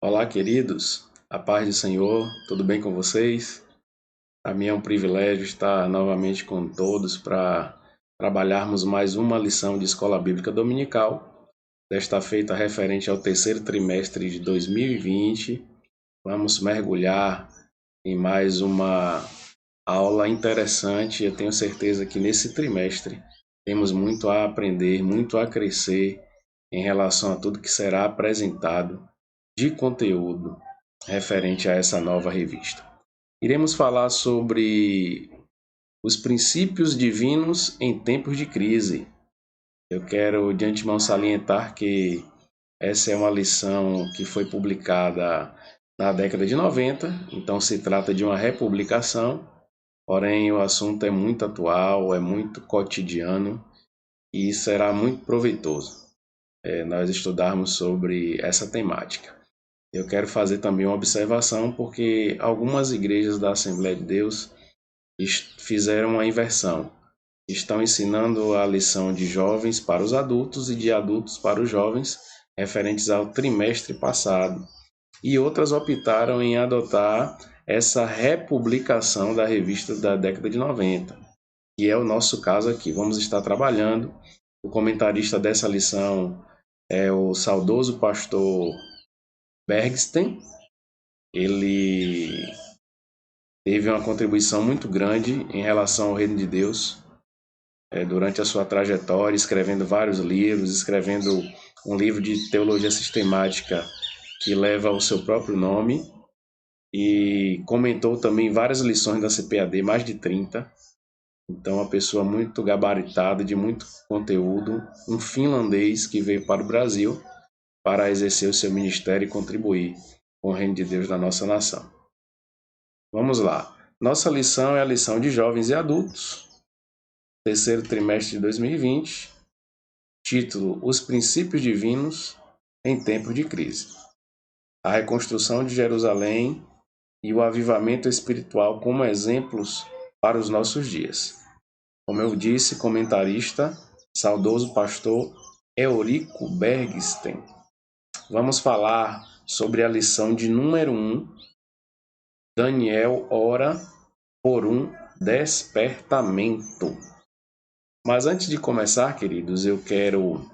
Olá, queridos, a paz do Senhor, tudo bem com vocês? Para mim é um privilégio estar novamente com todos para trabalharmos mais uma lição de Escola Bíblica Dominical, desta feita referente ao terceiro trimestre de 2020. Vamos mergulhar em mais uma aula interessante. Eu tenho certeza que nesse trimestre temos muito a aprender, muito a crescer em relação a tudo que será apresentado de conteúdo referente a essa nova revista. Iremos falar sobre os princípios divinos em tempos de crise. Eu quero de antemão salientar que essa é uma lição que foi publicada na década de 90, então se trata de uma republicação, porém o assunto é muito atual, é muito cotidiano e será muito proveitoso nós estudarmos sobre essa temática. Eu quero fazer também uma observação porque algumas igrejas da Assembleia de Deus fizeram uma inversão. Estão ensinando a lição de jovens para os adultos e de adultos para os jovens, referentes ao trimestre passado. E outras optaram em adotar essa republicação da revista da década de 90, que é o nosso caso aqui. Vamos estar trabalhando. O comentarista dessa lição é o saudoso pastor Bergsten. Ele teve uma contribuição muito grande em relação ao reino de Deus durante a sua trajetória, escrevendo vários livros, escrevendo um livro de teologia sistemática que leva o seu próprio nome e comentou também várias lições da CPAD, mais de 30. Então, uma pessoa muito gabaritada, de muito conteúdo, um finlandês que veio para o Brasil para exercer o seu ministério e contribuir com o reino de Deus na nossa nação. Vamos lá. Nossa lição é a lição de jovens e adultos, terceiro trimestre de 2020, título Os Princípios Divinos em Tempos de Crise. A reconstrução de Jerusalém e o avivamento espiritual como exemplos para os nossos dias. Como eu disse, comentarista, saudoso pastor Eurico Bergsten. Vamos falar sobre a lição de número 1, Daniel ora por um despertamento. Mas antes de começar, queridos, eu quero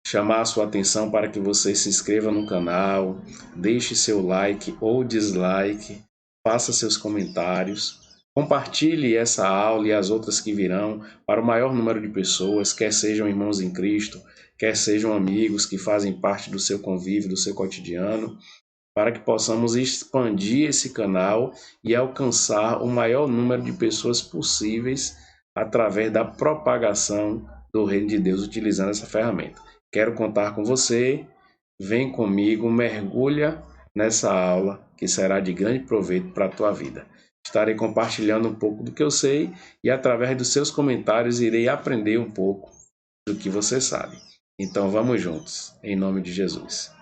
chamar a sua atenção para que você se inscreva no canal, deixe seu like ou dislike, faça seus comentários, compartilhe essa aula e as outras que virão para o maior número de pessoas, quer sejam irmãos em Cristo, quer sejam amigos que fazem parte do seu convívio, do seu cotidiano, para que possamos expandir esse canal e alcançar o maior número de pessoas possíveis através da propagação do reino de Deus utilizando essa ferramenta. Quero contar com você, vem comigo, mergulha nessa aula que será de grande proveito para a tua vida. Estarei compartilhando um pouco do que eu sei e através dos seus comentários irei aprender um pouco do que você sabe. Então vamos juntos, em nome de Jesus.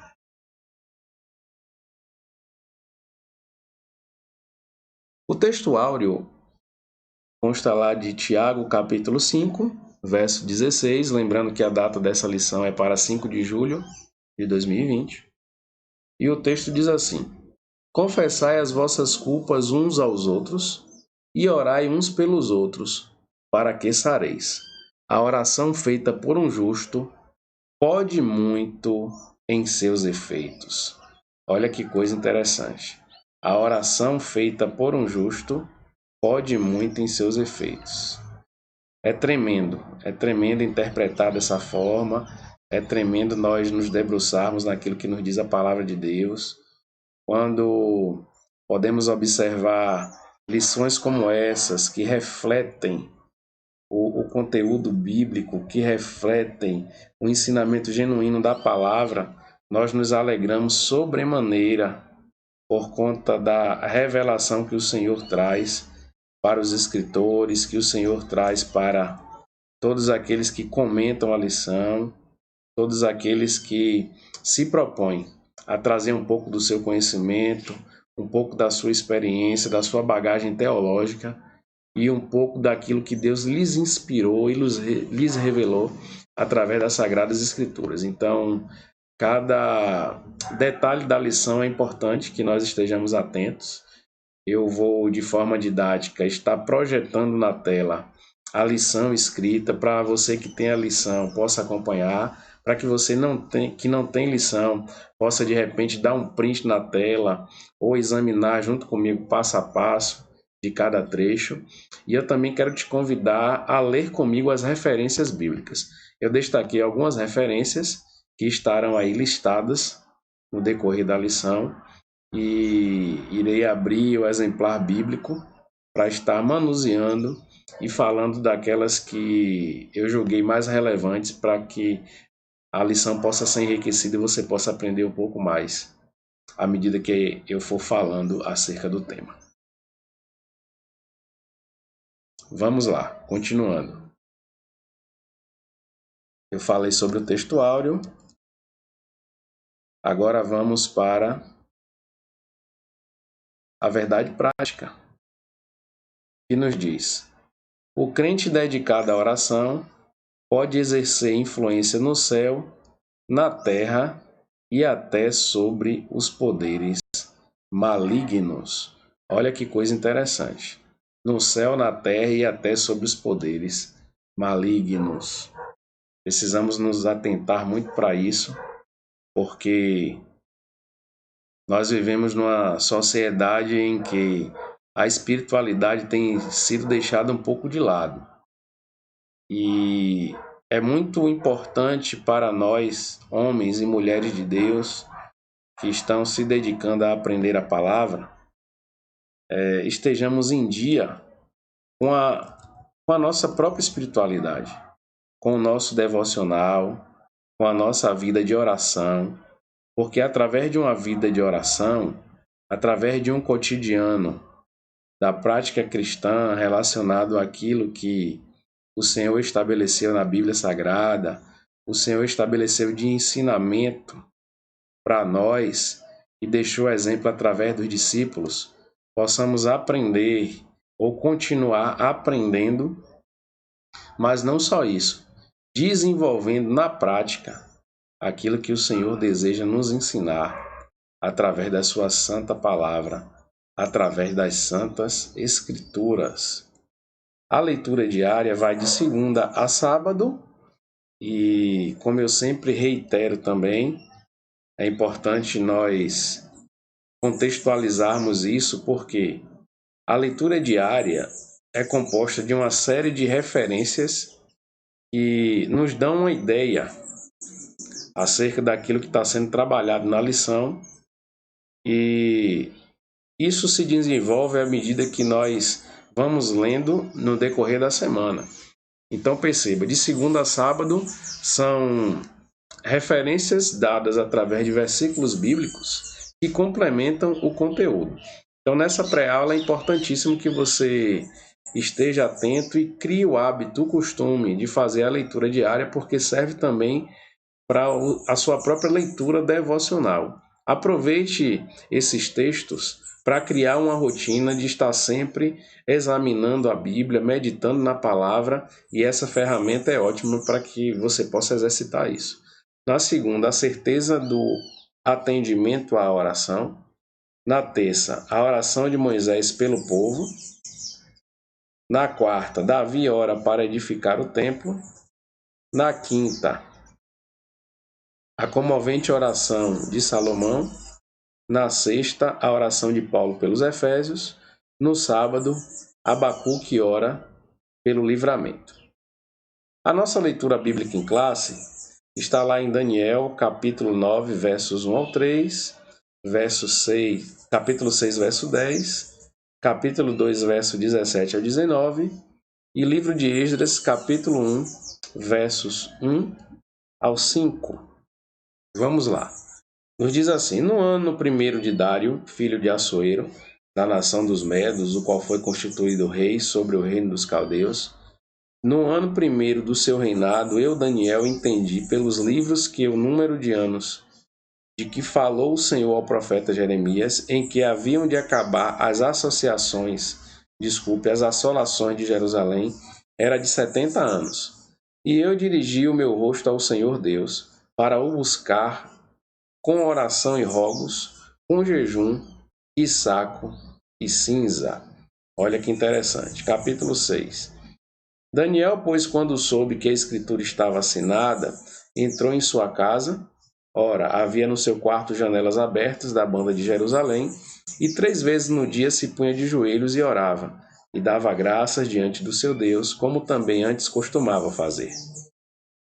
O texto áureo consta lá de Tiago, capítulo 5, verso 16, lembrando que a data dessa lição é para 5 de julho de 2020. E o texto diz assim: Confessai as vossas culpas uns aos outros e orai uns pelos outros, para que sareis. A oração feita por um justo pode muito em seus efeitos. Olha que coisa interessante. A oração feita por um justo pode muito em seus efeitos. É tremendo interpretar dessa forma, é tremendo nós nos debruçarmos naquilo que nos diz a palavra de Deus, quando podemos observar lições como essas que refletem o conteúdo bíblico, que refletem o ensinamento genuíno da palavra, nós nos alegramos sobremaneira por conta da revelação que o Senhor traz para os escritores, que o Senhor traz para todos aqueles que comentam a lição, todos aqueles que se propõem a trazer um pouco do seu conhecimento, um pouco da sua experiência, da sua bagagem teológica e um pouco daquilo que Deus lhes inspirou e lhes revelou através das Sagradas Escrituras. Então, Cada detalhe da lição é importante que nós estejamos atentos. Eu vou, de forma didática, estar projetando na tela a lição escrita para você que tem a lição possa acompanhar, para que você que não tem lição possa, de repente, dar um print na tela ou examinar junto comigo passo a passo de cada trecho. E eu também quero te convidar a ler comigo as referências bíblicas. Eu destaquei algumas referências que estarão aí listadas no decorrer da lição e irei abrir o exemplar bíblico para estar manuseando e falando daquelas que eu julguei mais relevantes para que a lição possa ser enriquecida e você possa aprender um pouco mais à medida que eu for falando acerca do tema. Vamos lá, continuando. Eu falei sobre o texto áureo. Agora vamos para a verdade prática, que nos diz: o crente dedicado à oração pode exercer influência no céu, na terra e até sobre os poderes malignos. Olha que coisa interessante. No céu, na terra e até sobre os poderes malignos. Precisamos nos atentar muito para isso, porque nós vivemos numa sociedade em que a espiritualidade tem sido deixada um pouco de lado. E é muito importante para nós, homens e mulheres de Deus, que estão se dedicando a aprender a palavra, estejamos em dia com a nossa própria espiritualidade, com o nosso devocional, com a nossa vida de oração, porque através de uma vida de oração, através de um cotidiano da prática cristã relacionado àquilo que o Senhor estabeleceu na Bíblia Sagrada, o Senhor estabeleceu de ensinamento para nós e deixou exemplo através dos discípulos, possamos aprender ou continuar aprendendo, mas não só isso, desenvolvendo na prática aquilo que o Senhor deseja nos ensinar através da sua santa palavra, através das santas escrituras. A leitura diária vai de segunda a sábado e, como eu sempre reitero também, é importante nós contextualizarmos isso porque a leitura diária é composta de uma série de referências que nos dão uma ideia acerca daquilo que está sendo trabalhado na lição e isso se desenvolve à medida que nós vamos lendo no decorrer da semana. Então perceba, de segunda a sábado são referências dadas através de versículos bíblicos que complementam o conteúdo. Então nessa pré-aula é importantíssimo que você esteja atento e crie o hábito, o costume de fazer a leitura diária, porque serve também para a sua própria leitura devocional. Aproveite esses textos para criar uma rotina de estar sempre examinando a Bíblia, meditando na palavra, e essa ferramenta é ótima para que você possa exercitar isso. Na segunda, a certeza do atendimento à oração. Na terça, a oração de Moisés pelo povo. Na quarta, Davi ora para edificar o templo. Na quinta, a comovente oração de Salomão. Na sexta, a oração de Paulo pelos Efésios. No sábado, Abacuque ora pelo livramento. A nossa leitura bíblica em classe está lá em Daniel, capítulo 9, versos 1 ao 3, capítulo 6, verso 10, capítulo 2, verso 17 ao 19, e livro de Esdras, capítulo 1, versos 1 ao 5. Vamos lá. Nos diz assim: no ano primeiro de Dário, filho de Assuero, da nação dos Medos, o qual foi constituído rei sobre o reino dos caldeus, no ano primeiro do seu reinado, eu, Daniel, entendi pelos livros que o número de anos de que falou o Senhor ao profeta Jeremias, em que haviam de acabar as assolações de Jerusalém, era de 70 anos. E eu dirigi o meu rosto ao Senhor Deus, para o buscar com oração e rogos, com jejum e saco e cinza. Olha que interessante. Capítulo 6. Daniel, pois, quando soube que a escritura estava assinada, entrou em sua casa. Ora, havia no seu quarto janelas abertas da banda de Jerusalém, e 3 vezes no dia se punha de joelhos e orava, e dava graças diante do seu Deus, como também antes costumava fazer.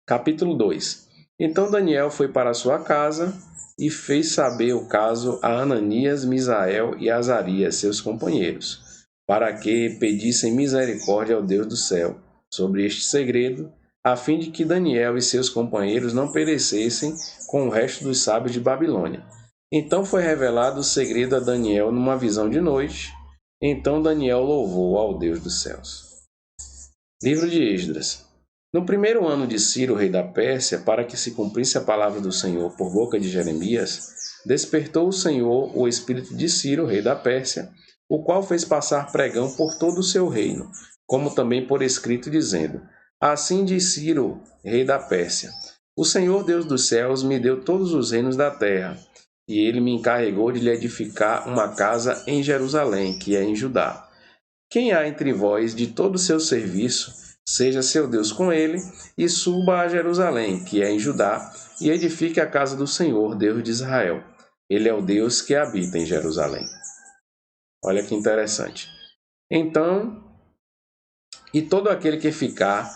Capítulo 2. Então Daniel foi para sua casa e fez saber o caso a Ananias, Misael e Azarias, seus companheiros, para que pedissem misericórdia ao Deus do céu sobre este segredo, a fim de que Daniel e seus companheiros não perecessem com o resto dos sábios de Babilônia. Então foi revelado o segredo a Daniel numa visão de noite. Então Daniel louvou ao Deus dos céus. Livro de Esdras. No primeiro ano de Ciro, rei da Pérsia, para que se cumprisse a palavra do Senhor por boca de Jeremias, despertou o Senhor o espírito de Ciro, rei da Pérsia, o qual fez passar pregão por todo o seu reino, como também por escrito, dizendo: Assim diz Ciro, rei da Pérsia: O Senhor Deus dos céus me deu todos os reinos da terra, e ele me encarregou de lhe edificar uma casa em Jerusalém, que é em Judá. Quem há entre vós de todo o seu serviço, seja seu Deus com ele, e suba a Jerusalém, que é em Judá, e edifique a casa do Senhor, Deus de Israel. Ele é o Deus que habita em Jerusalém. Olha que interessante. Então, e todo aquele que ficar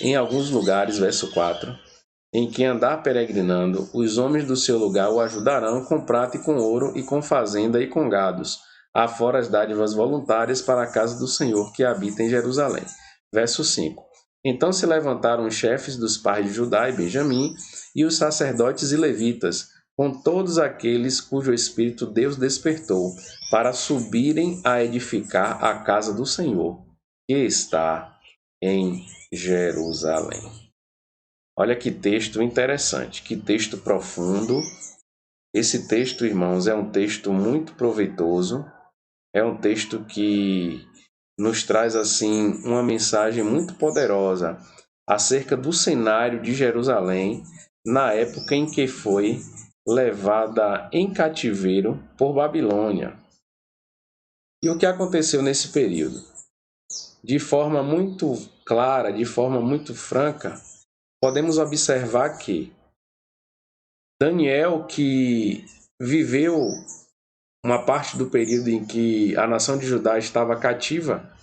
em alguns lugares, verso 4, em que andar peregrinando, os homens do seu lugar o ajudarão com prata e com ouro, e com fazenda e com gados, afora as dádivas voluntárias para a casa do Senhor que habita em Jerusalém. Verso 5. Então se levantaram os chefes dos pais de Judá e Benjamim, e os sacerdotes e levitas, com todos aqueles cujo espírito Deus despertou, para subirem a edificar a casa do Senhor, que está em Jerusalém. Olha que texto interessante, que texto profundo. Esse texto, irmãos, é um texto muito proveitoso, é um texto que nos traz assim uma mensagem muito poderosa acerca do cenário de Jerusalém na época em que foi levada em cativeiro por Babilônia. E o que aconteceu nesse período? De forma muito clara, de forma muito franca, podemos observar que Daniel, que viveu uma parte do período em que a nação de Judá estava cativa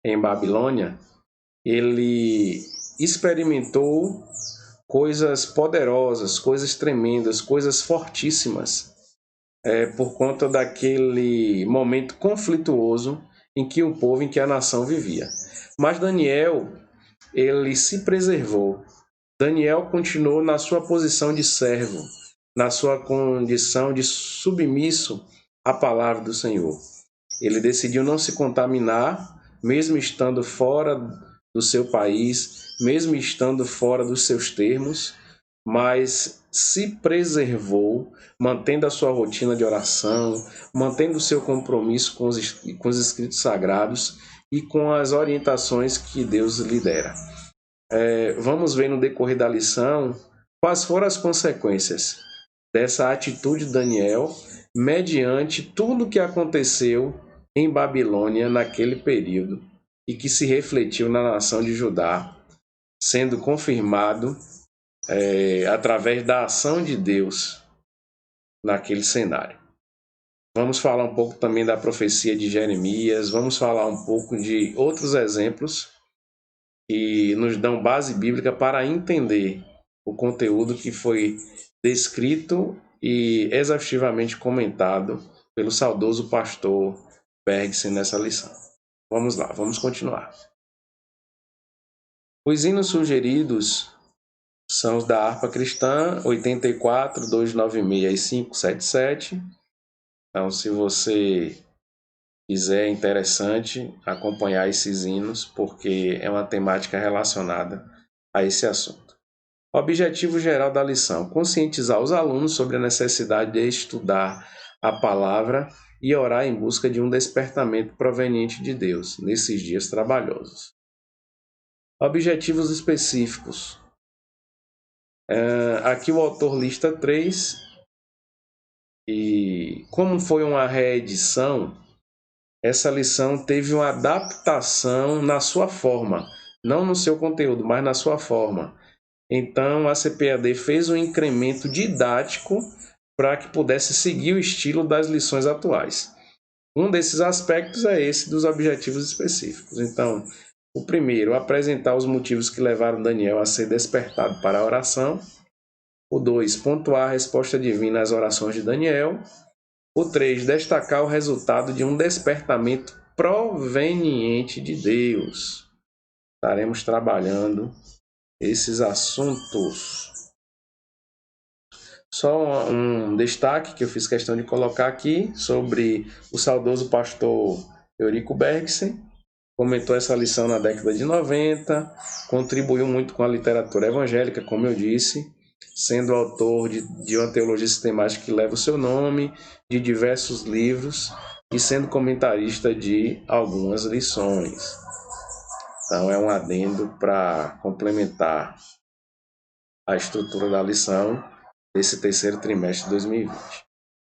em Babilônia, ele experimentou coisas poderosas, coisas tremendas, coisas fortíssimas, por conta daquele momento conflituoso em que o povo, em que a nação vivia. Mas Daniel, ele se preservou. Daniel continuou na sua posição de servo, na sua condição de submisso à palavra do Senhor. Ele decidiu não se contaminar, mesmo estando fora do seu país, mesmo estando fora dos seus termos, mas se preservou, mantendo a sua rotina de oração, mantendo o seu compromisso com os escritos sagrados e com as orientações que Deus lhe dera. Vamos ver no decorrer da lição quais foram as consequências dessa atitude de Daniel mediante tudo o que aconteceu em Babilônia naquele período e que se refletiu na nação de Judá, sendo confirmado através da ação de Deus naquele cenário. Vamos falar um pouco também da profecia de Jeremias, vamos falar um pouco de outros exemplos que nos dão base bíblica para entender o conteúdo que foi descrito e exaustivamente comentado pelo saudoso pastor Bergson nessa lição. Vamos lá, vamos continuar. Os hinos sugeridos são os da harpa cristã, 84, 296 e 577. Então, se você quiser, é interessante acompanhar esses hinos, porque é uma temática relacionada a esse assunto. Objetivo geral da lição: conscientizar os alunos sobre a necessidade de estudar a palavra e orar em busca de um despertamento proveniente de Deus nesses dias trabalhosos. Objetivos específicos. Aqui o autor lista 3 E como foi uma reedição, essa lição teve uma adaptação na sua forma, não no seu conteúdo, mas na sua forma. Então a CPAD fez um incremento didático para que pudesse seguir o estilo das lições atuais. Um desses aspectos é esse dos objetivos específicos. Então, o primeiro, apresentar os motivos que levaram Daniel a ser despertado para a oração. O 2, pontuar a resposta divina às orações de Daniel. O 3, destacar o resultado de um despertamento proveniente de Deus. Estaremos trabalhando esses assuntos. Só um destaque que eu fiz questão de colocar aqui sobre o saudoso pastor Eurico Bergsen. Comentou essa lição na década de 90, contribuiu muito com a literatura evangélica, como eu disse, sendo autor de uma teologia sistemática que leva o seu nome, de diversos livros e sendo comentarista de algumas lições. Então é um adendo para complementar a estrutura da lição desse terceiro trimestre de 2020.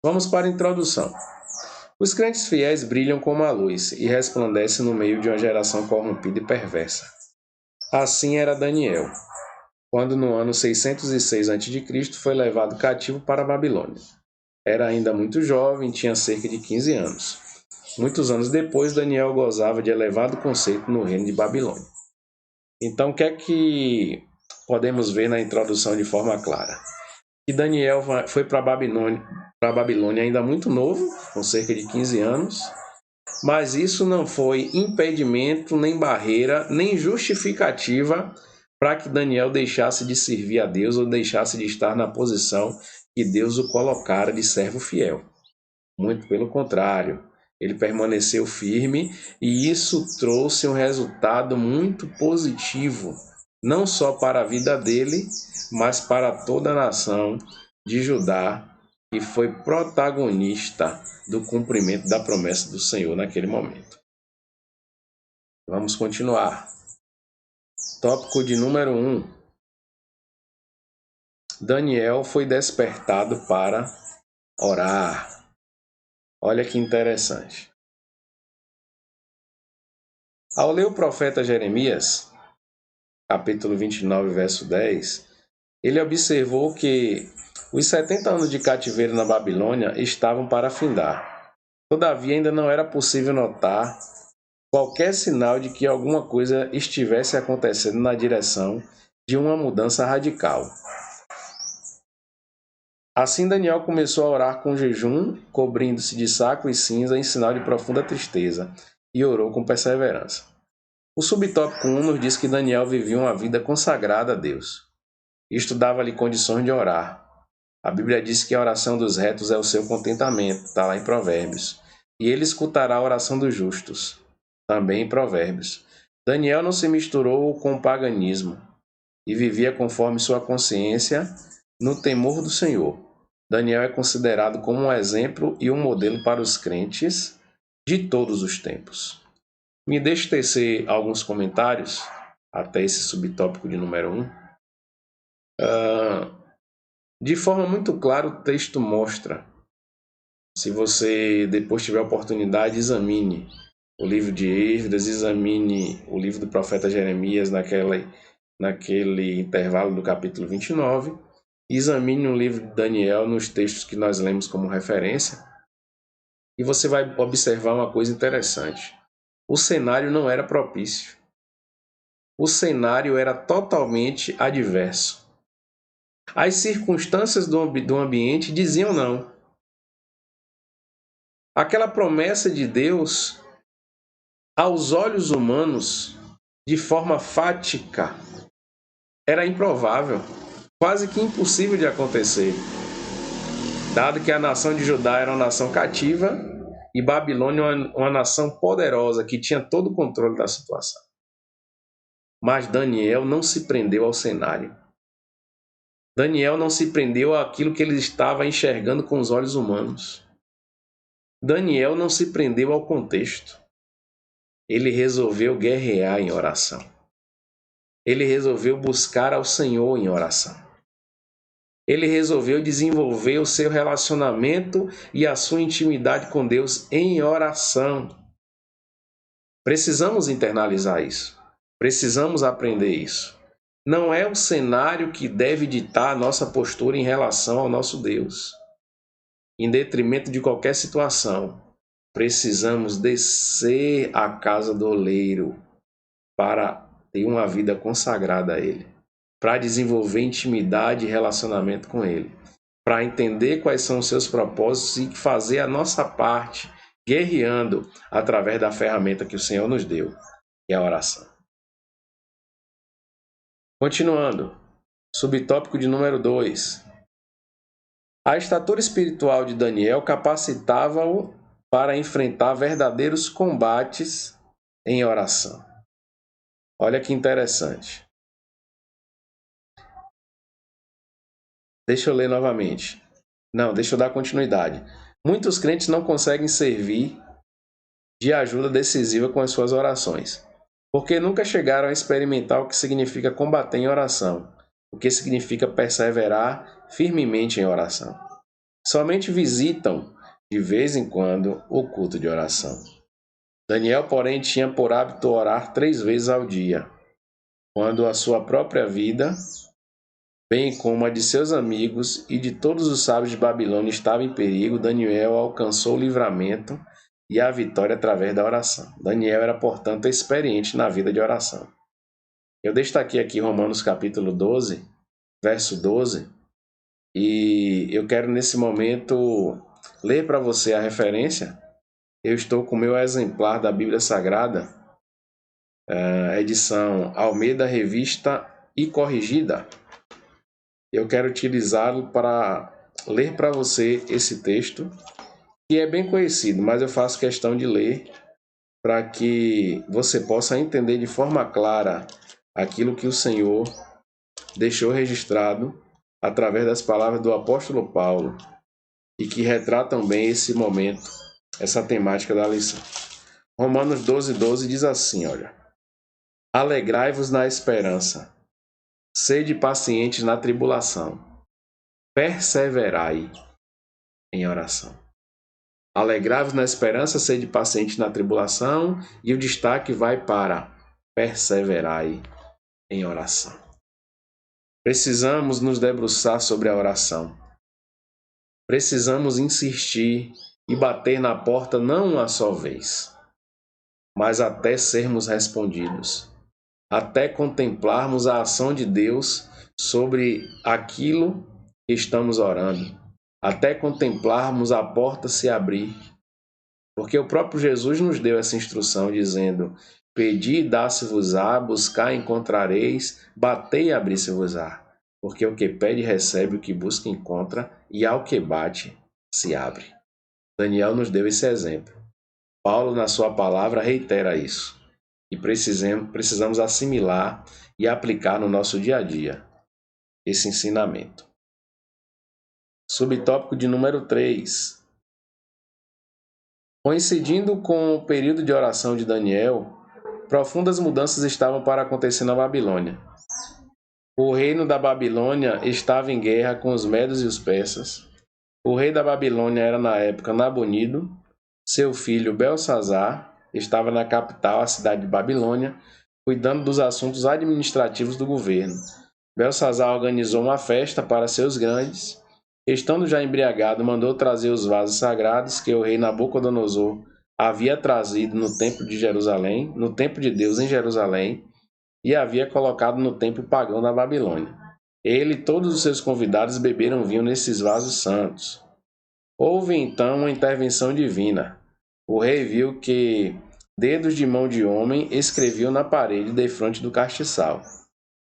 Vamos para a introdução. Os crentes fiéis brilham como a luz e resplandecem no meio de uma geração corrompida e perversa. Assim era Daniel, quando no ano 606 a.C. foi levado cativo para a Babilônia. Era ainda muito jovem, tinha cerca de 15 anos. Muitos anos depois, Daniel gozava de elevado conceito no reino de Babilônia. Então, o que é que podemos ver na introdução de forma clara? Que Daniel foi para a Babilônia ainda muito novo, com cerca de 15 anos, mas isso não foi impedimento, nem barreira, nem justificativa para que Daniel deixasse de servir a Deus ou deixasse de estar na posição que Deus o colocara de servo fiel. Muito pelo contrário, ele permaneceu firme e isso trouxe um resultado muito positivo, não só para a vida dele, mas para toda a nação de Judá, que foi protagonista do cumprimento da promessa do Senhor naquele momento. Vamos continuar. Tópico de número 1. Daniel foi despertado para orar. Olha que interessante. Ao ler o profeta Jeremias, capítulo 29, verso 10, ele observou que os 70 anos de cativeiro na Babilônia estavam para findar. Todavia, ainda não era possível notar qualquer sinal de que alguma coisa estivesse acontecendo na direção de uma mudança radical. Assim, Daniel começou a orar com jejum, cobrindo-se de saco e cinza em sinal de profunda tristeza, e orou com perseverança. O subtópico 1 nos diz que Daniel vivia uma vida consagrada a Deus. Isto dava-lhe condições de orar. A Bíblia diz que a oração dos retos é o seu contentamento, está lá em Provérbios. E ele escutará a oração dos justos, também em Provérbios. Daniel não se misturou com o paganismo e vivia conforme sua consciência no temor do Senhor. Daniel é considerado como um exemplo e um modelo para os crentes de todos os tempos. Me deixe tecer alguns comentários até esse subtópico de número 1. De forma muito clara, o texto mostra. Se você depois tiver oportunidade, examine o livro de Esdras, examine o livro do profeta Jeremias naquele intervalo do capítulo 29, examine o livro de Daniel nos textos que nós lemos como referência, e você vai observar uma coisa interessante. O cenário não era propício. O cenário era totalmente adverso. As circunstâncias do ambiente diziam não. Aquela promessa de Deus, aos olhos humanos, de forma fática, era improvável, quase que impossível de acontecer, dado que a nação de Judá era uma nação cativa e Babilônia uma nação poderosa que tinha todo o controle da situação. Mas Daniel não se prendeu ao cenário. Daniel não se prendeu àquilo que ele estava enxergando com os olhos humanos. Daniel não se prendeu ao contexto. Ele resolveu guerrear em oração. Ele resolveu buscar ao Senhor em oração. Ele resolveu desenvolver o seu relacionamento e a sua intimidade com Deus em oração. Precisamos internalizar isso. Precisamos aprender isso. Não é o cenário que deve ditar a nossa postura em relação ao nosso Deus. Em detrimento de qualquer situação, precisamos descer à casa do oleiro para ter uma vida consagrada a Ele, para desenvolver intimidade e relacionamento com Ele, para entender quais são os seus propósitos e fazer a nossa parte, guerreando através da ferramenta que o Senhor nos deu, que é a oração. Continuando, subtópico de número 2. A estatura espiritual de Daniel capacitava-o para enfrentar verdadeiros combates em oração. Olha que interessante. Deixa eu ler novamente. Não, deixa eu dar continuidade. Muitos crentes não conseguem servir de ajuda decisiva com as suas orações, porque nunca chegaram a experimentar o que significa combater em oração, o que significa perseverar firmemente em oração. Somente visitam, de vez em quando, o culto de oração. Daniel, porém, tinha por hábito orar 3 vezes ao dia, quando a sua própria vida, bem como a de seus amigos e de todos os sábios de Babilônia, estava em perigo. Daniel alcançou o livramento e a vitória através da oração. Daniel era, portanto, experiente na vida de oração. Eu destaquei aqui Romanos capítulo 12, verso 12, e eu quero nesse momento ler para você a referência. Eu estou com o meu exemplar da Bíblia Sagrada, edição Almeida Revista e Corrigida. Eu quero utilizá-lo para ler para você esse texto, que é bem conhecido, mas eu faço questão de ler para que você possa entender de forma clara aquilo que o Senhor deixou registrado através das palavras do apóstolo Paulo e que retratam bem esse momento, essa temática da lição. Romanos 12:12 diz assim, olha: Alegrai-vos na esperança, sede pacientes na tribulação, perseverai em oração. Alegrai-vos na esperança, sede pacientes na tribulação, e o destaque vai para perseverai em oração. Precisamos nos debruçar sobre a oração. Precisamos insistir e bater na porta não uma só vez, mas até sermos respondidos, até contemplarmos a ação de Deus sobre aquilo que estamos orando, até contemplarmos a porta se abrir. Porque o próprio Jesus nos deu essa instrução dizendo: pedi e dá-se-vos-á, buscar e encontrareis, batei e abrir-se-vos-á. Porque o que pede recebe, o que busca encontra, e ao que bate se abre. Daniel nos deu esse exemplo. Paulo, na sua palavra, reitera isso. E precisamos assimilar e aplicar no nosso dia a dia esse ensinamento. Subtópico de número 3. Coincidindo com o período de oração de Daniel, profundas mudanças estavam para acontecer na Babilônia. O reino da Babilônia estava em guerra com os medos e os persas. O rei da Babilônia era na época Nabonido. Seu filho Belsazar estava na capital, a cidade de Babilônia, cuidando dos assuntos administrativos do governo. Belsazar organizou uma festa para seus grandes. Estando já embriagado, mandou trazer os vasos sagrados que o rei Nabucodonosor havia trazido no templo de Jerusalém, no templo de Deus em Jerusalém, e havia colocado no templo pagão da Babilônia. Ele e todos os seus convidados beberam vinho nesses vasos santos. Houve então uma intervenção divina. O rei viu que dedos de mão de homem escreviam na parede defronte do castiçal.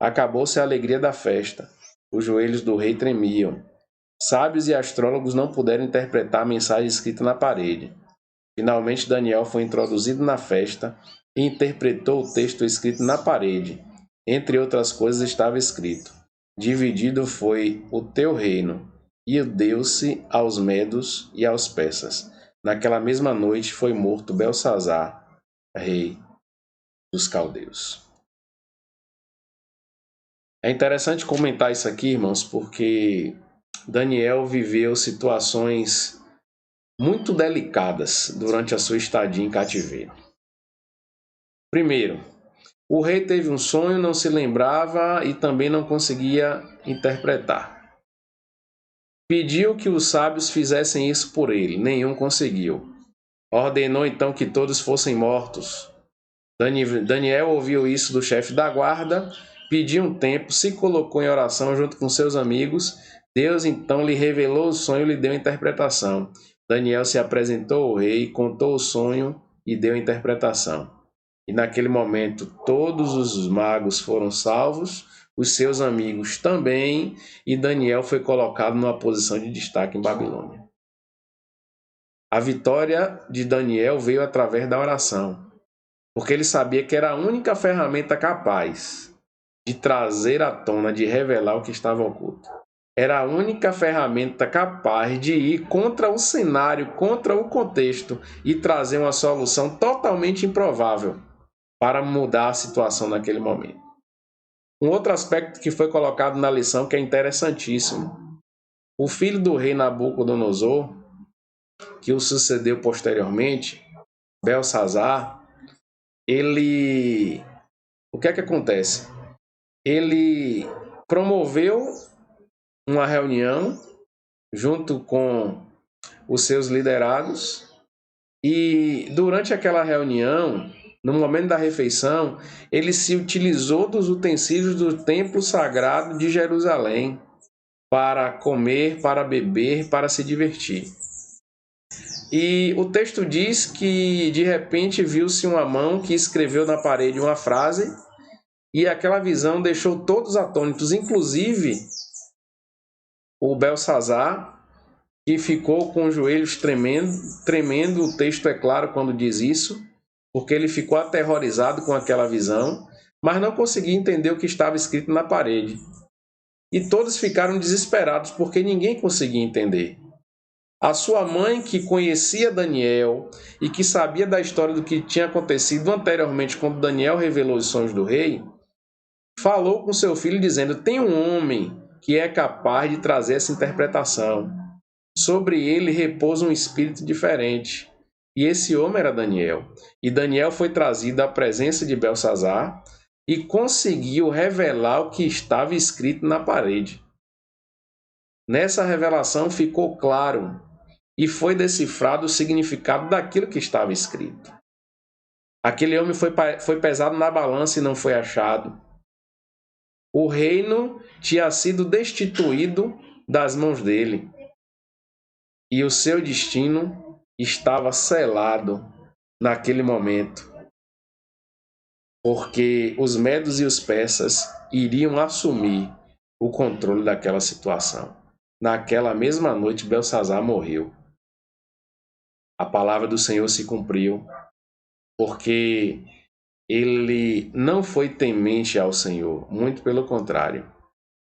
Acabou-se a alegria da festa. Os joelhos do rei tremiam. Sábios e astrólogos não puderam interpretar a mensagem escrita na parede. Finalmente Daniel foi introduzido na festa e interpretou o texto escrito na parede. Entre outras coisas estava escrito: dividido foi o teu reino, e deu-se aos medos e aos persas. Naquela mesma noite foi morto Belsazar, rei dos caldeus. É interessante comentar isso aqui, irmãos, porque Daniel viveu situações muito delicadas durante a sua estadia em cativeiro. Primeiro, o rei teve um sonho, não se lembrava e também não conseguia interpretar. Pediu que os sábios fizessem isso por ele, nenhum conseguiu. Ordenou então que todos fossem mortos. Daniel ouviu isso do chefe da guarda, pediu um tempo, se colocou em oração junto com seus amigos. Deus então lhe revelou o sonho e lhe deu a interpretação. Daniel se apresentou ao rei, contou o sonho e deu a interpretação. E naquele momento todos os magos foram salvos, os seus amigos também, e Daniel foi colocado numa posição de destaque em Babilônia. A vitória de Daniel veio através da oração, porque ele sabia que era a única ferramenta capaz de trazer à tona, de revelar o que estava oculto. Era a única ferramenta capaz de ir contra o cenário, contra o contexto e trazer uma solução totalmente improvável para mudar a situação naquele momento. Um outro aspecto que foi colocado na lição que é interessantíssimo. O filho do rei Nabucodonosor, que o sucedeu posteriormente, Belsazar, o que é que acontece? Ele promoveu uma reunião junto com os seus liderados e durante aquela reunião, no momento da refeição, ele se utilizou dos utensílios do templo sagrado de Jerusalém para comer, para beber, para se divertir. E o texto diz que de repente viu-se uma mão que escreveu na parede uma frase e aquela visão deixou todos atônitos, inclusive o Belsazar, que ficou com os joelhos tremendo. O texto é claro quando diz isso, porque ele ficou aterrorizado com aquela visão, mas não conseguia entender o que estava escrito na parede. E todos ficaram desesperados, porque ninguém conseguia entender. A sua mãe, que conhecia Daniel e que sabia da história do que tinha acontecido anteriormente, quando Daniel revelou os sonhos do rei, falou com seu filho dizendo: tem um homem que é capaz de trazer essa interpretação. Sobre ele repousa um espírito diferente. E esse homem era Daniel. E Daniel foi trazido à presença de Belsazar e conseguiu revelar o que estava escrito na parede. Nessa revelação ficou claro e foi decifrado o significado daquilo que estava escrito. Aquele homem foi pesado na balança e não foi achado. O reino tinha sido destituído das mãos dele. E o seu destino estava selado naquele momento, porque os medos e os persas iriam assumir o controle daquela situação. Naquela mesma noite, Belsazar morreu. A palavra do Senhor se cumpriu, porque ele não foi temente ao Senhor, muito pelo contrário.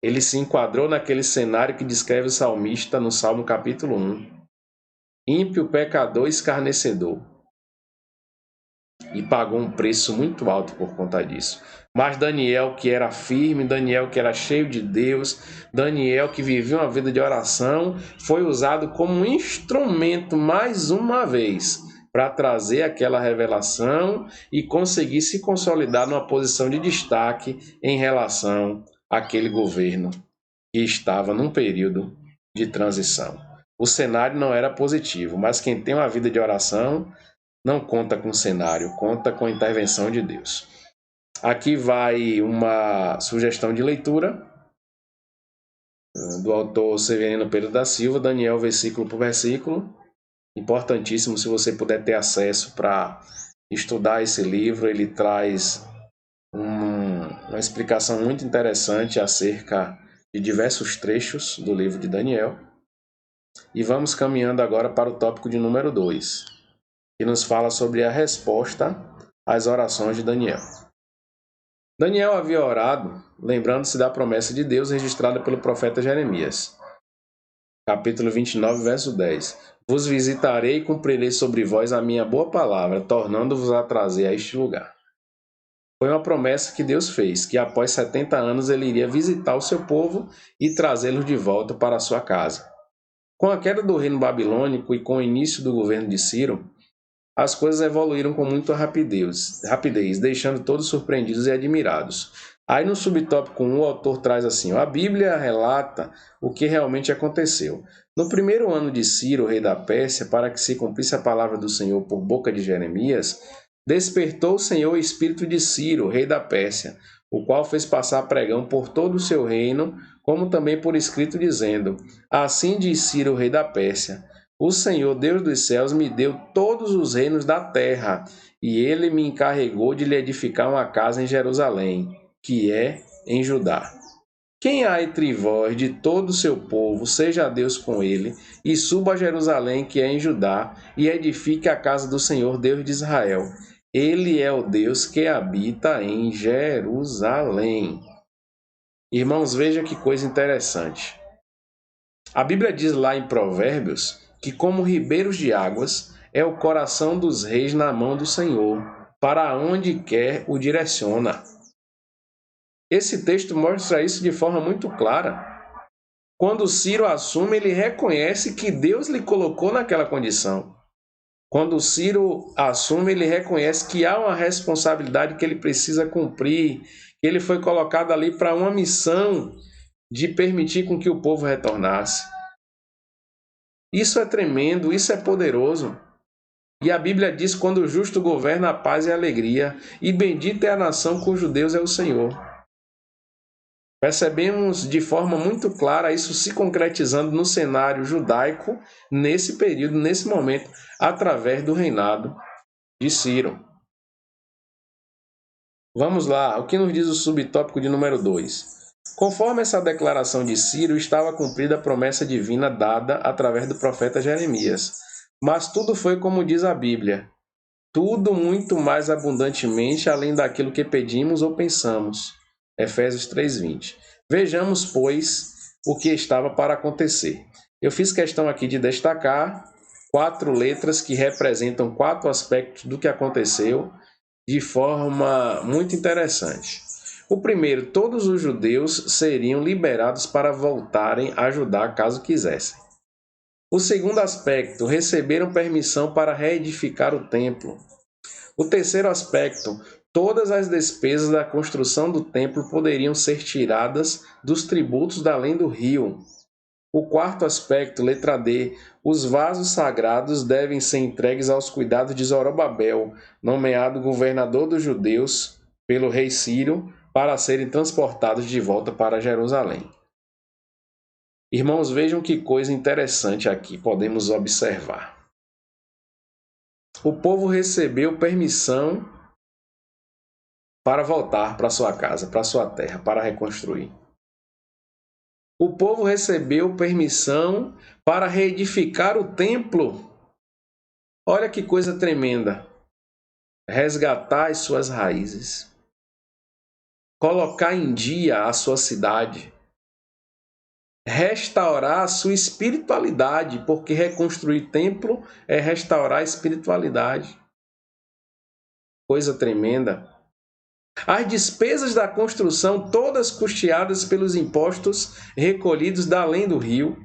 Ele se enquadrou naquele cenário que descreve o salmista no Salmo capítulo 1. Ímpio, pecador, escarnecedor. E pagou um preço muito alto por conta disso. Mas Daniel, que era firme, Daniel, que era cheio de Deus, Daniel, que vivia uma vida de oração, foi usado como um instrumento, mais uma vez, para trazer aquela revelação e conseguir se consolidar numa posição de destaque em relação àquele governo que estava num período de transição. O cenário não era positivo, mas quem tem uma vida de oração não conta com cenário, conta com a intervenção de Deus. Aqui vai uma sugestão de leitura do autor Severino Pedro da Silva, Daniel, versículo por versículo. Importantíssimo, se você puder ter acesso para estudar esse livro. Ele traz uma explicação muito interessante acerca de diversos trechos do livro de Daniel. E vamos caminhando agora para o tópico de número 2, que nos fala sobre a resposta às orações de Daniel. Daniel havia orado, lembrando-se da promessa de Deus registrada pelo profeta Jeremias. Capítulo 29, verso 10. Vos visitarei e cumprirei sobre vós a minha boa palavra, tornando-vos a trazer a este lugar. Foi uma promessa que Deus fez, que após 70 anos ele iria visitar o seu povo e trazê-los de volta para a sua casa. Com a queda do reino babilônico e com o início do governo de Ciro, as coisas evoluíram com muita rapidez, deixando todos surpreendidos e admirados. Aí no subtópico 1, o autor traz assim: a Bíblia relata o que realmente aconteceu. No primeiro ano de Ciro, rei da Pérsia, para que se cumprisse a palavra do Senhor por boca de Jeremias, despertou o Senhor o espírito de Ciro, rei da Pérsia, o qual fez passar pregão por todo o seu reino, como também por escrito, dizendo: assim diz Ciro, rei da Pérsia: o Senhor, Deus dos céus, me deu todos os reinos da terra, e ele me encarregou de lhe edificar uma casa em Jerusalém, que é em Judá. Quem há entre vós de todo o seu povo, seja Deus com ele, e suba a Jerusalém, que é em Judá, e edifique a casa do Senhor, Deus de Israel. Ele é o Deus que habita em Jerusalém. Irmãos, vejam que coisa interessante. A Bíblia diz lá em Provérbios que, como ribeiros de águas, é o coração dos reis na mão do Senhor, para onde quer o direciona. Esse texto mostra isso de forma muito clara. Quando Ciro assume, ele reconhece que Deus lhe colocou naquela condição. Quando Ciro assume, ele reconhece que há uma responsabilidade que ele precisa cumprir, que ele foi colocado ali para uma missão de permitir com que o povo retornasse. Isso é tremendo, isso é poderoso. E a Bíblia diz: quando o justo governa, a paz e a alegria, e bendita é a nação cujo Deus é o Senhor. Percebemos de forma muito clara isso se concretizando no cenário judaico, nesse período, nesse momento, através do reinado de Ciro. Vamos lá, o que nos diz o subtópico de número 2? Conforme essa declaração de Ciro, estava cumprida a promessa divina dada através do profeta Jeremias. Mas tudo foi como diz a Bíblia, tudo muito mais abundantemente além daquilo que pedimos ou pensamos. Efésios 3:20. Vejamos, pois, o que estava para acontecer. Eu fiz questão aqui de destacar 4 letras que representam 4 aspectos do que aconteceu de forma muito interessante. O primeiro, todos os judeus seriam liberados para voltarem a Judá caso quisessem. O segundo aspecto, receberam permissão para reedificar o templo. O terceiro aspecto, todas as despesas da construção do templo poderiam ser tiradas dos tributos da além do rio. O quarto aspecto, letra D, os vasos sagrados devem ser entregues aos cuidados de Zorobabel, nomeado governador dos judeus pelo rei Ciro, para serem transportados de volta para Jerusalém. Irmãos, vejam que coisa interessante aqui podemos observar. O povo recebeu permissão para voltar para sua casa, para sua terra, para reconstruir. O povo recebeu permissão para reedificar o templo. Olha que coisa tremenda. Resgatar as suas raízes. Colocar em dia a sua cidade. Restaurar a sua espiritualidade, porque reconstruir templo é restaurar a espiritualidade. Coisa tremenda. As despesas da construção, todas custeadas pelos impostos recolhidos da além do rio.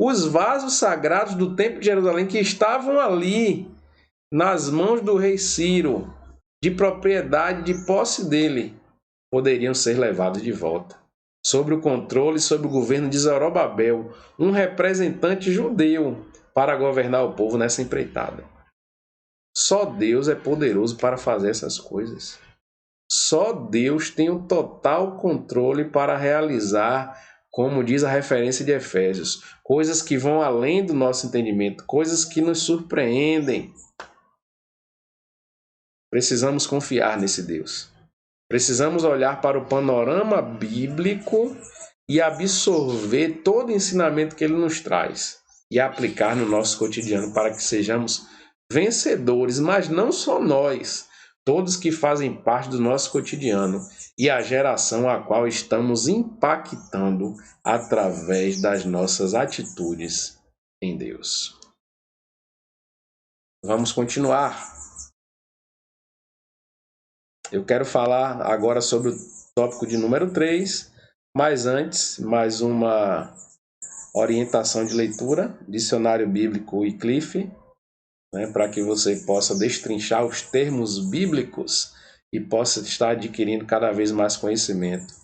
Os vasos sagrados do Templo de Jerusalém que estavam ali, nas mãos do rei Ciro, de propriedade, de posse dele, poderiam ser levados de volta. Sob o controle, sob o governo de Zorobabel, um representante judeu para governar o povo nessa empreitada. Só Deus é poderoso para fazer essas coisas. Só Deus tem o total controle para realizar, como diz a referência de Efésios, coisas que vão além do nosso entendimento, coisas que nos surpreendem. Precisamos confiar nesse Deus. Precisamos olhar para o panorama bíblico e absorver todo o ensinamento que ele nos traz e aplicar no nosso cotidiano para que sejamos vencedores, mas não só nós, todos que fazem parte do nosso cotidiano e a geração a qual estamos impactando através das nossas atitudes em Deus. Vamos continuar. Eu quero falar agora sobre o tópico de número 3, mas antes, mais uma orientação de leitura, Dicionário Bíblico Wycliffe, né, para que você possa destrinchar os termos bíblicos e possa estar adquirindo cada vez mais conhecimento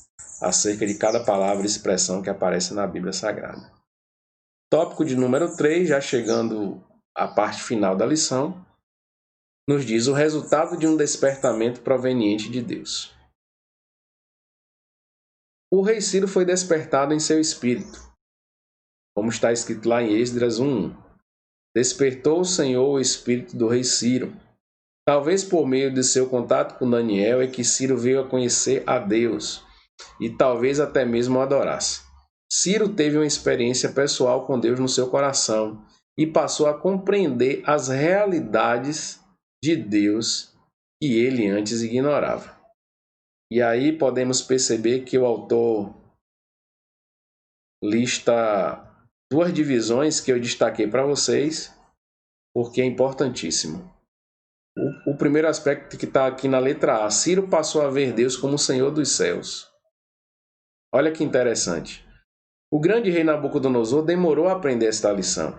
acerca de cada palavra e expressão que aparece na Bíblia Sagrada. Tópico de número 3, já chegando à parte final da lição, nos diz o resultado de um despertamento proveniente de Deus. O rei Ciro foi despertado em seu espírito, como está escrito lá em Esdras 1:1. Despertou o Senhor o espírito do rei Ciro. Talvez por meio de seu contato com Daniel é que Ciro veio a conhecer a Deus e talvez até mesmo o adorasse. Ciro teve uma experiência pessoal com Deus no seu coração e passou a compreender as realidades de Deus que ele antes ignorava. E aí podemos perceber que o autor lista duas divisões que eu destaquei para vocês, porque é importantíssimo. O primeiro aspecto que está aqui na letra A, Ciro passou a ver Deus como o Senhor dos céus. Olha que interessante. O grande rei Nabucodonosor demorou a aprender esta lição.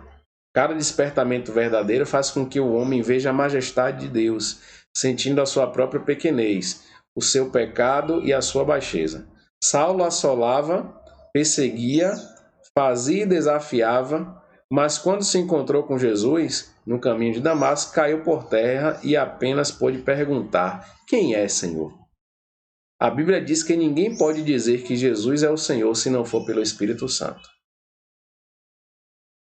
Cada despertamento verdadeiro faz com que o homem veja a majestade de Deus, sentindo a sua própria pequenez, o seu pecado e a sua baixeza. Saulo assolava, perseguia, fazia e desafiava, mas quando se encontrou com Jesus, no caminho de Damasco, caiu por terra e apenas pôde perguntar: quem é, Senhor? A Bíblia diz que ninguém pode dizer que Jesus é o Senhor se não for pelo Espírito Santo.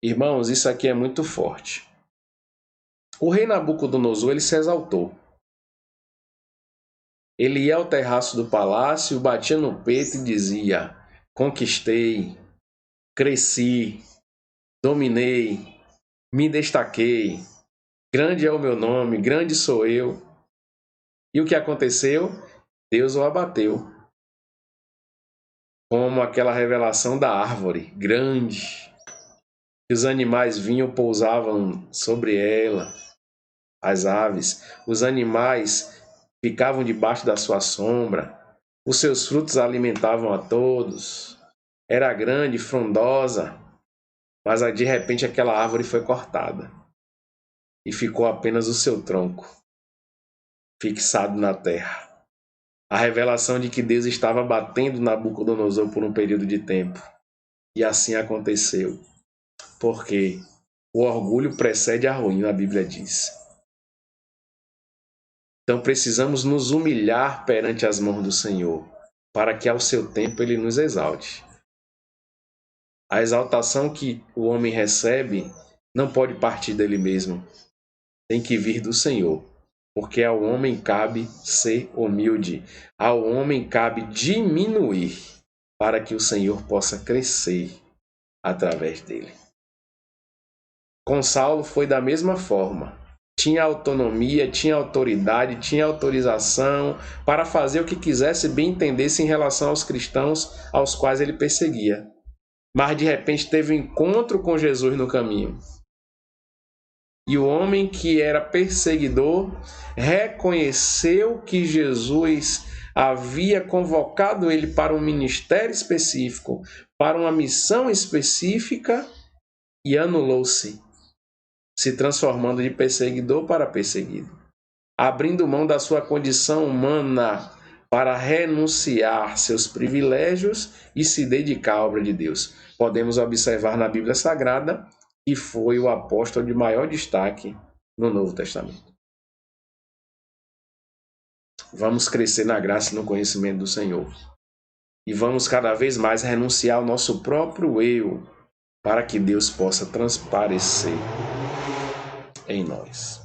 Irmãos, isso aqui é muito forte. O rei Nabucodonosor, ele se exaltou. Ele ia ao terraço do palácio, batia no peito e dizia: conquistei, cresci, dominei, me destaquei, grande é o meu nome, grande sou eu. E o que aconteceu? Deus o abateu. Como aquela revelação da árvore grande, que os animais vinham, pousavam sobre ela, as aves, os animais ficavam debaixo da sua sombra, os seus frutos alimentavam a todos, era grande, frondosa, mas de repente aquela árvore foi cortada e ficou apenas o seu tronco, fixado na terra. A revelação de que Deus estava batendo Nabucodonosor por um período de tempo. E assim aconteceu. Porque o orgulho precede a ruína, a Bíblia diz. Então precisamos nos humilhar perante as mãos do Senhor, para que ao seu tempo Ele nos exalte. A exaltação que o homem recebe não pode partir dele mesmo, tem que vir do Senhor. Porque ao homem cabe ser humilde, ao homem cabe diminuir, para que o Senhor possa crescer através dele. Com Saulo foi da mesma forma. Tinha autonomia, tinha autoridade, tinha autorização para fazer o que quisesse, bem entendesse em relação aos cristãos aos quais ele perseguia. Mas de repente teve um encontro com Jesus no caminho. E o homem que era perseguidor reconheceu que Jesus havia convocado ele para um ministério específico, para uma missão específica, e anulou-se, se transformando de perseguidor para perseguido, abrindo mão da sua condição humana para renunciar seus privilégios e se dedicar à obra de Deus. Podemos observar na Bíblia Sagrada que foi o apóstolo de maior destaque no Novo Testamento. Vamos crescer na graça e no conhecimento do Senhor. E vamos cada vez mais renunciar ao nosso próprio eu, para que Deus possa transparecer em nós.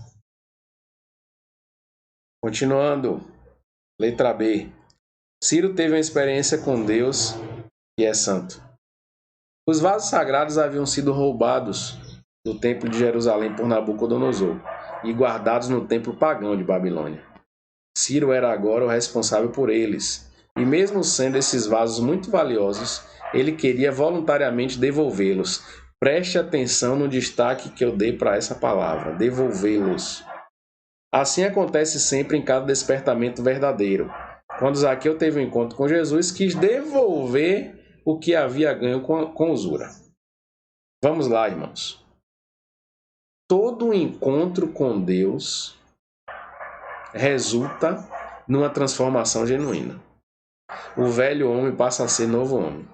Continuando, letra B. Ciro teve uma experiência com Deus que é santo. Os vasos sagrados haviam sido roubados do templo de Jerusalém por Nabucodonosor e guardados no templo pagão de Babilônia. Ciro era agora o responsável por eles, e mesmo sendo esses vasos muito valiosos, ele queria voluntariamente devolvê-los. Preste atenção no destaque que eu dei para essa palavra, devolvê-los. Assim acontece sempre em cada despertamento verdadeiro. Quando Zaqueu teve um encontro com Jesus, quis devolver o que havia ganho com usura. Vamos lá, irmãos. Todo encontro com Deus resulta numa transformação genuína. O velho homem passa a ser novo homem.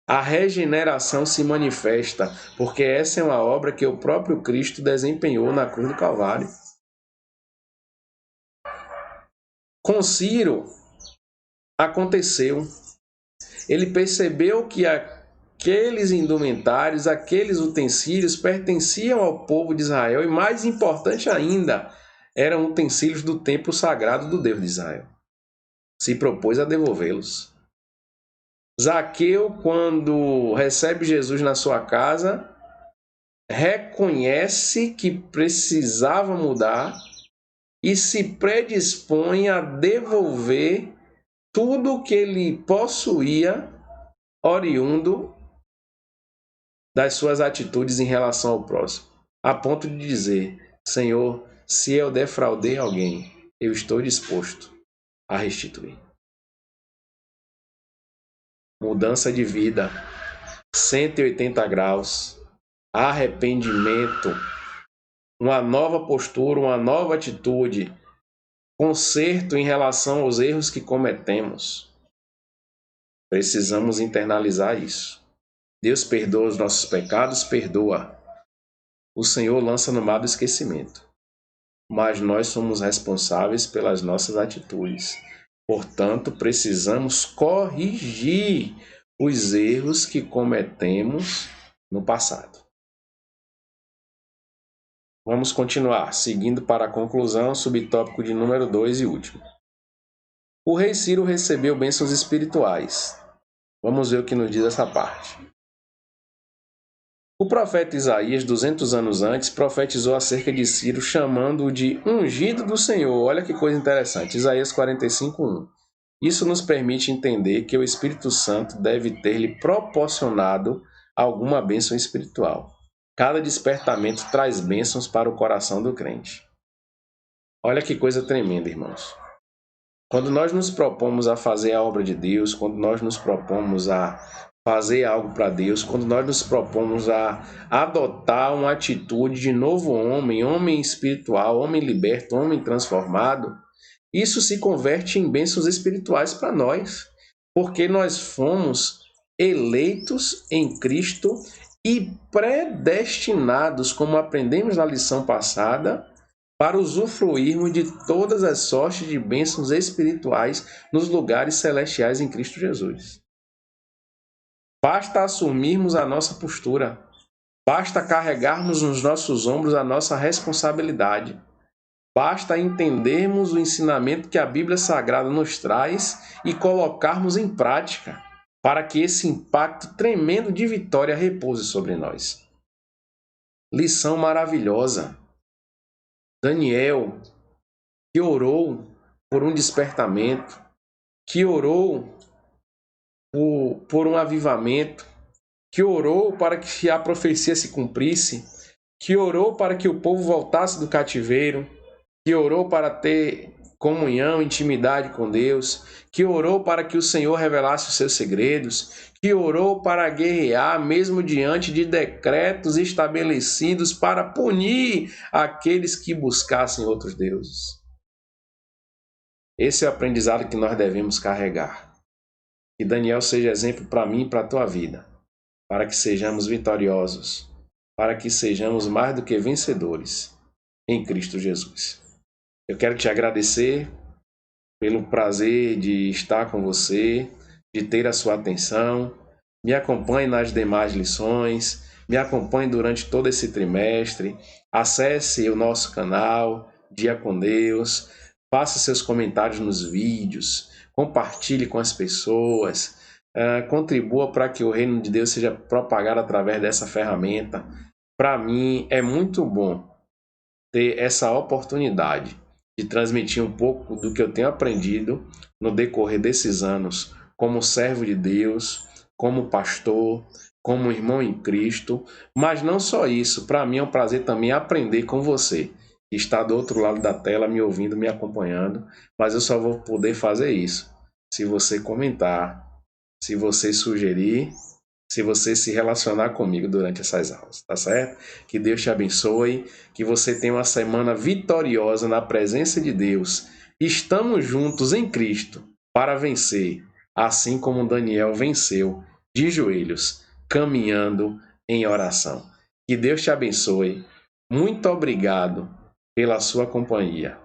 A regeneração se manifesta porque essa é uma obra que o próprio Cristo desempenhou na cruz do Calvário. Com Ciro, aconteceu. Ele percebeu que aqueles indumentários, aqueles utensílios pertenciam ao povo de Israel e, mais importante ainda, eram utensílios do templo sagrado do Deus de Israel. Se propôs a devolvê-los. Zaqueu, quando recebe Jesus na sua casa, reconhece que precisava mudar e se predispõe a devolver tudo o que ele possuía, oriundo das suas atitudes em relação ao próximo, a ponto de dizer: Senhor, se eu defraudei alguém, eu estou disposto a restituir. Mudança de vida, 180 graus, arrependimento, uma nova postura, uma nova atitude, conserto em relação aos erros que cometemos. Precisamos internalizar isso. Deus perdoa os nossos pecados, perdoa. O Senhor lança no mar do esquecimento. Mas nós somos responsáveis pelas nossas atitudes. Portanto, precisamos corrigir os erros que cometemos no passado. Vamos continuar, seguindo para a conclusão, subtópico de número 2 e último. O rei Ciro recebeu bênçãos espirituais. Vamos ver o que nos diz essa parte. O profeta Isaías, 200 anos antes, profetizou acerca de Ciro, chamando-o de ungido do Senhor. Olha que coisa interessante, Isaías 45:1. Isso nos permite entender que o Espírito Santo deve ter-lhe proporcionado alguma bênção espiritual. Cada despertamento traz bênçãos para o coração do crente. Olha que coisa tremenda, irmãos. Quando nós nos propomos a fazer a obra de Deus, quando nós nos propomos a fazer algo para Deus, quando nós nos propomos a adotar uma atitude de novo homem, homem espiritual, homem liberto, homem transformado, isso se converte em bênçãos espirituais para nós, porque nós fomos eleitos em Cristo e predestinados, como aprendemos na lição passada, para usufruirmos de todas as sortes de bênçãos espirituais nos lugares celestiais em Cristo Jesus. Basta assumirmos a nossa postura, basta carregarmos nos nossos ombros a nossa responsabilidade, basta entendermos o ensinamento que a Bíblia Sagrada nos traz e colocarmos em prática, para que esse impacto tremendo de vitória repouse sobre nós. Lição maravilhosa. Daniel, que orou por um despertamento, que orou por um avivamento, que orou para que a profecia se cumprisse, que orou para que o povo voltasse do cativeiro, que orou para ter comunhão, intimidade com Deus, que orou para que o Senhor revelasse os seus segredos, que orou para guerrear mesmo diante de decretos estabelecidos para punir aqueles que buscassem outros deuses. Esse é o aprendizado que nós devemos carregar. Que Daniel seja exemplo para mim e para a tua vida, para que sejamos vitoriosos, para que sejamos mais do que vencedores em Cristo Jesus. Eu quero te agradecer pelo prazer de estar com você, de ter a sua atenção. Me acompanhe nas demais lições, me acompanhe durante todo esse trimestre. Acesse o nosso canal, Dia com Deus, faça seus comentários nos vídeos, compartilhe com as pessoas, contribua para que o reino de Deus seja propagado através dessa ferramenta. Para mim é muito bom ter essa oportunidade de transmitir um pouco do que eu tenho aprendido no decorrer desses anos, como servo de Deus, como pastor, como irmão em Cristo. Mas não só isso, para mim é um prazer também aprender com você. que está do outro lado da tela me ouvindo, me acompanhando, mas eu só vou poder fazer isso se você comentar, se você sugerir, se você se relacionar comigo durante essas aulas, tá certo? Que Deus te abençoe, que você tenha uma semana vitoriosa na presença de Deus. Estamos juntos em Cristo para vencer, assim como Daniel venceu de joelhos, caminhando em oração. Que Deus te abençoe. Muito obrigado pela sua companhia.